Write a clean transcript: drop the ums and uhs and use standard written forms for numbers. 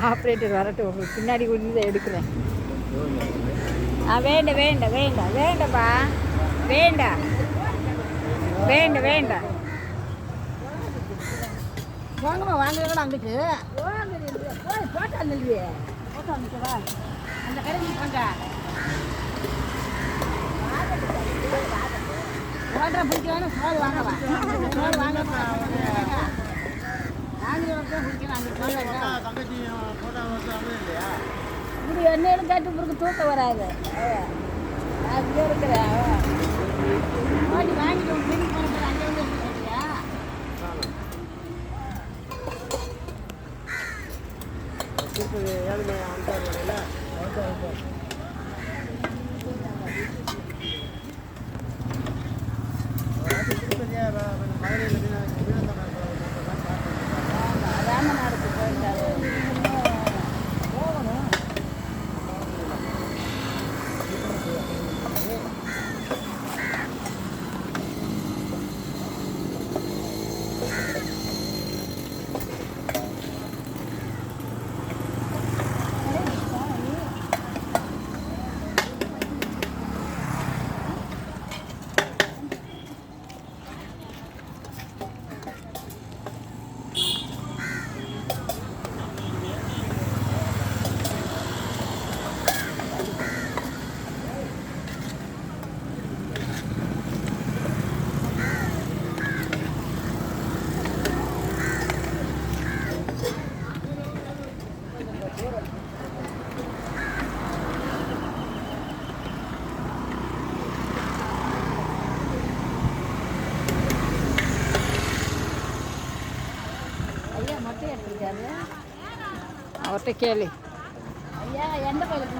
Operator வரட்டும், உங்களுக்கு பின்னாடி கொண்டு எடுக்கிறேன். வேண்டாம் வேண்டாம் வேண்டாம் வேண்டாம்ப்பா, வேண்டாம் வேண்டாம் வேண்டாம். வாங்கம்மா, வாங்க அங்கிட்டு போட்டா இல்லையே, போட்டா வந்துட்டவா அந்த கடைக்கு போங்க. ஓட்டரை பிடிக்கணும், சோறு வாங்கவா, சோறு வாங்க இப்படி எண்ணெயிலும் கேட்டு பிறகு தூக்கம் வராது. அப்படியே இருக்கிறேன் ஓட்டி வாங்கிட்டு வீட்டுக்கு போனது அங்கே வந்து சொல்றியா? ராமநாடுக்கு போயிருக்காரு. அவர்கிட்ட கேளு. ஐயா எந்த கோயிலுக்கு?